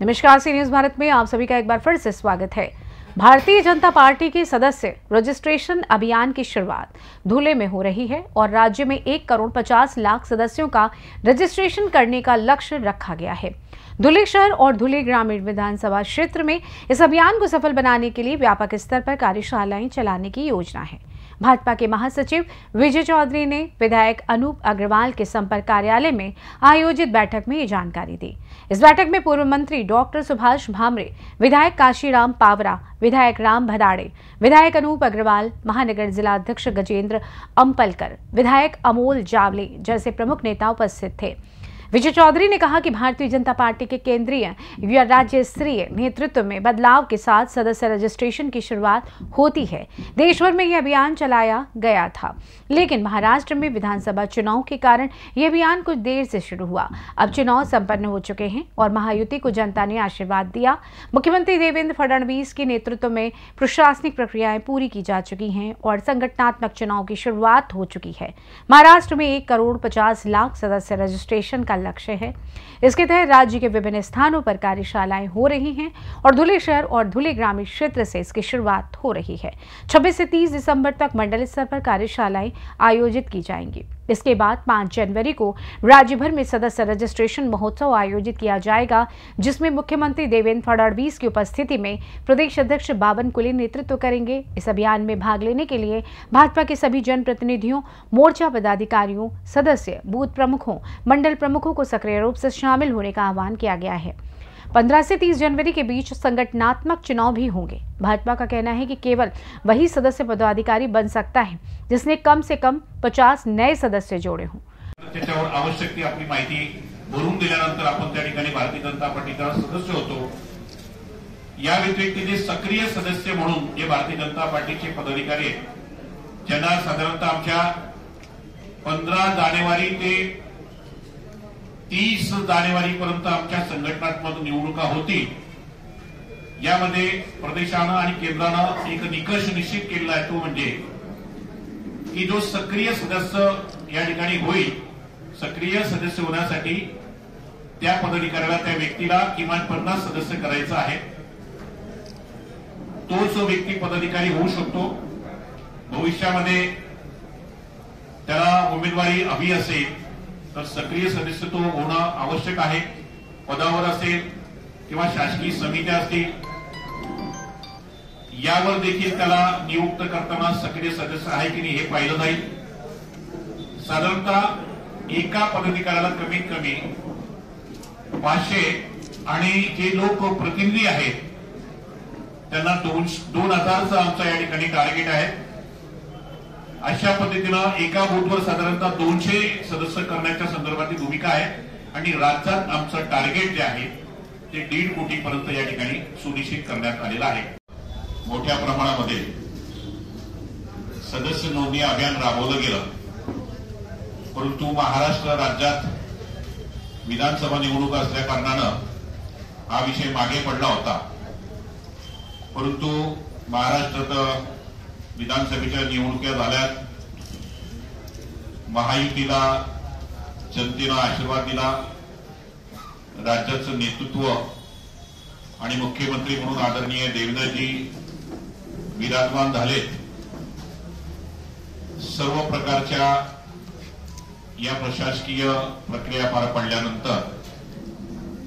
नमस्कार, C news Bharat में आप सभी का एक बार फिर से स्वागत है। भारतीय जनता पार्टी के सदस्य रजिस्ट्रेशन अभियान की शुरुआत धुले में हो रही है और राज्य में 1,50,00,000 सदस्यों का रजिस्ट्रेशन करने का लक्ष्य रखा गया है। धुले शहर और धुले ग्रामीण विधानसभा क्षेत्र में इस अभियान को सफल बनाने के लिए व्यापक स्तर पर कार्यशालाएं चलाने की योजना है। भाजपा के महासचिव विजय चौधरी ने विधायक अनूप अग्रवाल के संपर्क कार्यालय में आयोजित बैठक में ये जानकारी दी। इस बैठक में पूर्व मंत्री डॉक्टर सुभाष भामरे, विधायक काशीराम पावरा, विधायक राम भदाड़े, विधायक अनूप अग्रवाल, महानगर जिला अध्यक्ष गजेंद्र अम्पलकर, विधायक अमोल जावले जैसे प्रमुख नेता उपस्थित थे। विजय चौधरी ने कहा कि भारतीय जनता पार्टी के केंद्रीय या राज्य स्तरीय नेतृत्व में बदलाव के साथ सदस्य रजिस्ट्रेशन की शुरुआत होती है। देश भर में यह अभियान चलाया गया था, लेकिन महाराष्ट्र में विधानसभा चुनाव के कारण यह अभियान कुछ देर से शुरू हुआ। अब चुनाव संपन्न हो चुके हैं और महायुति को जनता ने आशीर्वाद दिया। मुख्यमंत्री देवेंद्र फडणवीस के नेतृत्व में प्रशासनिक प्रक्रियाएं पूरी की जा चुकी हैं और संगठनात्मक चुनाव की शुरुआत हो चुकी है। महाराष्ट्र में 1,50,00,000 सदस्य रजिस्ट्रेशन का लक्ष्य है। इसके तहत राज्य के विभिन्न स्थानों पर कार्यशालाएं हो रही हैं और धुले शहर और धुले ग्रामीण क्षेत्र से इसकी शुरुआत हो रही है। 26 से 30 दिसंबर तक मंडल स्तर पर कार्यशालाएं आयोजित की जाएंगी। इसके बाद 5 जनवरी को राज्य भर में सदस्य रजिस्ट्रेशन महोत्सव आयोजित किया जाएगा, जिसमें मुख्यमंत्री देवेंद्र फडणवीस की उपस्थिति में प्रदेश अध्यक्ष बावन कुली नेतृत्व करेंगे। इस अभियान में भाग लेने के लिए भाजपा के सभी जनप्रतिनिधियों, मोर्चा पदाधिकारियों, सदस्य, बूथ प्रमुखों, मंडल प्रमुखों को सक्रिय रूप से शामिल होने का आह्वान किया गया है। 15 से 30 जनवरी के बीच संगठनात्मक चुनाव भी होंगे। भाजपा का कहना है कि केवल वही सदस्य पदाधिकारी बन सकता है जिसने कम से कम 50 नए सदस्य जोड़े हों। त्याच्यावर आवश्यक ती आपली माहिती भरून दिल्यानंतर आपण त्या ठिकाणी भारतीय जनता पार्टीचा सदस्य होतो। या व्यतिरिक्त जे सक्रिय सदस्य म्हणून जे भारतीय जनता पार्टीचे पदाधिकारी आहेत, ज्यांना साधारणतः आमच्या 15 जानेवारी ते 30 जानेवारी पर्यंत आमच्या संघटनात्मक निवडणुका होतील। यामध्ये प्रदेशानं आणि केंद्रानं एक निकष निश्चित केलेला आहे, तो म्हणजे की जो सक्रिय सदस्य या ठिकाणी होईल, सक्रिय सदस्य होण्यासाठी त्या पदाधिकाऱ्याला, त्या व्यक्तीला किमान 50 सदस्य करायचं आहे। तोच व्यक्ती पदाधिकारी होऊ शकतो। भविष्यामध्ये त्याला उमेदवारी हवी असेल तर सक्रिय सदस्य तो होणं आवश्यक आहे। पदावर असेल किंवा शासकीय समित्या असतील, यावर देखील त्याला नियुक्त करताना सक्रिय सदस्य आहे की नाही हे पाहिलं जाईल। साधारणतः एका पदाधिकाऱ्याला कमीत कमी 500 आणि जे लोक प्रतिनिधी आहेत त्यांना 2,000चं आमचा या ठिकाणी टार्गेट आहे। अशा पद्धतीनं एका बूथवर साधारणतः 200 सदस्य करण्याच्या संदर्भातली भूमिका आहे आणि राज्यात आमचं टार्गेट जे आहे ते 1.5 कोटीपर्यंत या ठिकाणी सुनिश्चित करण्यात आलेलं आहे। मोठ्या प्रमाणामध्ये सदस्य नोंदणी अभियान राबवलं गेलं, परंतु महाराष्ट्र राज्यात विधानसभा निवडणूक असल्या कारणानं हा विषय मागे पडला होता। परंतु महाराष्ट्रात विधानसभेच्या निवडणुका झाल्यात, महायुतीला जनतेनं आशीर्वाद दिला, राज्याचं नेतृत्व आणि मुख्यमंत्री म्हणून आदरणीय देवेंद्रजी विराजमान झाले। सर्व प्रकारच्या या प्रशासकीय प्रक्रिया पार पडल्यानंतर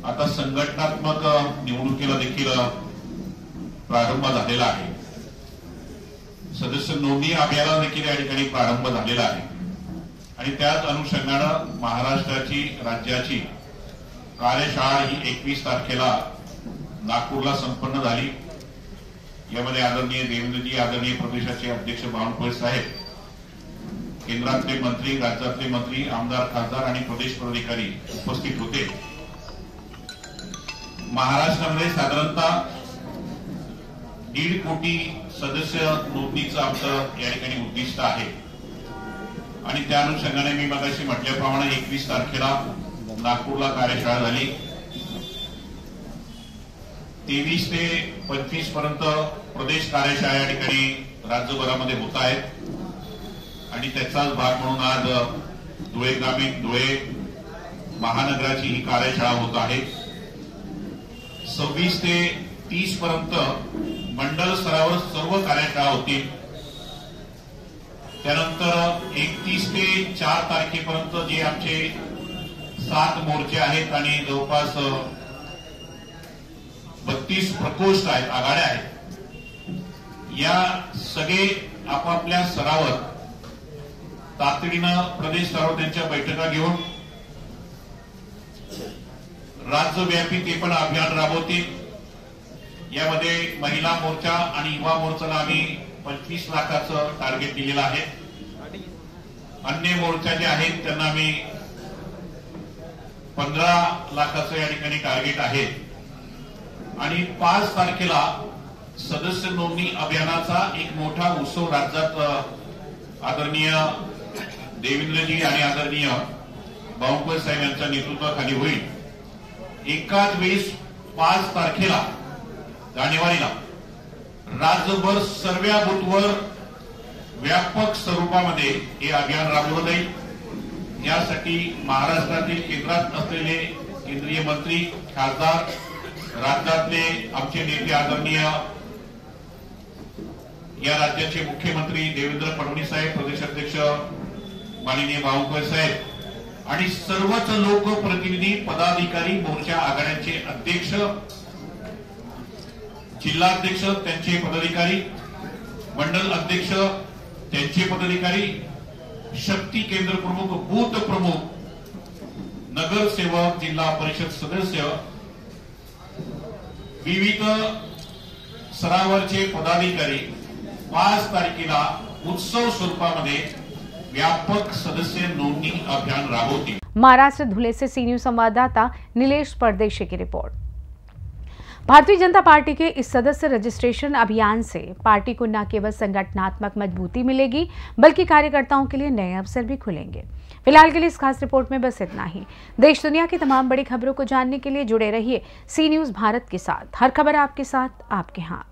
आता संघटनात्मक निवडणुकीला देखील प्रारंभ झालेला आहे। सदस्य नोंदणी अभियानाला देखील या ठिकाणी प्रारंभ झालेला आहे आणि त्याच अनुषंगानं महाराष्ट्राची राज्याची कार्यशाळा ही 21 तारखेला नागपूरला संपन्न झाली। यामध्ये आदरणीय देवेंद्रजी, आदरणीय प्रदेशाचे अध्यक्ष बावनकुळे साहेब, केंद्रातले मंत्री, राज्यातले मंत्री, आमदार, खासदार आणि प्रदेश पदाधिकारी उपस्थित होते। महाराष्ट्रामध्ये साधारणतः 1.5 कोटी सदस्य नोंदणीचं आमचं या ठिकाणी उद्दिष्ट आहे आणि त्या अनुषंगाने मी मगाशी म्हटल्याप्रमाणे 21 तारखेला नागपूरला कार्यशाळा झाली। 23 ते 25 पर्यंत प्रदेश कार्यशाळा या ठिकाणी राज्यभरामध्ये होत आहेत आणि त्याचाच भाग म्हणून आज धुळे ग्रामीण, धुळे महानगराची ही कार्यशाळा होत आहे। 26 ते 30 पर्यंत मंडल स्तरावर सर्व कार्यशाळा होतील. त्यानंतर 31 ते 4 तारखेपर्यंत जे आमचे 7 मोर्चे आहेत आणि जवळपास 32 प्रकोष्ठ आहेत, आघाड्या आहेत, या सगळे आपापल्या स्तरावर तातडीनं प्रदेश स्तरावर त्यांच्या बैठका घेऊन राज्यव्यापी ते पण अभियान राबवतील. यामध्ये महिला मोर्चा आणि युवा मोर्चाला आम्ही 25 लाखाचं टार्गेट दिलेलं आहे. अन्य मोर्चा जे आहेत त्यांना आम्ही 15 लाखाचं या ठिकाणी टार्गेट आहे. आणि 5 तारखेला सदस्य नोंदणी अभियानाचा एक मोठा उत्सव राज्यात आदरणीय देवेंद्रजी आणि आदरणीय बावनकुळे साहेब यांच्या नेतृत्वाखाली होईल. एकाच वेळेस 5 तारखेला जानेवारीला राज्यभर सर्व बूथवर व्यापक स्वरूपामध्ये हे अभियान राबवलं जाईल. यासाठी महाराष्ट्रातील केंद्रात असलेले केंद्रीय मंत्री, खासदार, राज्यातले आमचे नेते आदरणीय या राज्याचे मुख्यमंत्री देवेंद्र फडणवीस साहेब, प्रदेशाध्यक्ष माननीय बावनकुळे साहेब आणि सर्वच लोकप्रतिनिधी, पदाधिकारी, मोर्चा आघाड्यांचे अध्यक्ष, जिल्हाध्यक्ष त्यांचे पदाधिकारी, मंडल अध्यक्ष त्यांचे पदाधिकारी, शक्ती केंद्र प्रमुख, बूथ प्रमुख, नगरसेवक, जिल्हा परिषद सदस्य, विविध स्तरावरचे पदाधिकारी 5 तारखेला उत्सव स्वरूपामध्ये व्यापक सदस्य नोंदणी अभियान राबवतील. महाराष्ट्र धुले से सी न्यूज संवाददाता नीलेश परदेशी की रिपोर्ट। भारतीय जनता पार्टी के इस सदस्य रजिस्ट्रेशन अभियान से पार्टी को न केवल संगठनात्मक मजबूती मिलेगी बल्कि कार्यकर्ताओं के लिए नए अवसर भी खुलेंगे। फिलहाल के लिए इस खास रिपोर्ट में बस इतना ही। देश दुनिया की तमाम बड़ी खबरों को जानने के लिए जुड़े रहिए सी न्यूज भारत के साथ। हर खबर आपके साथ, आपके हाथ।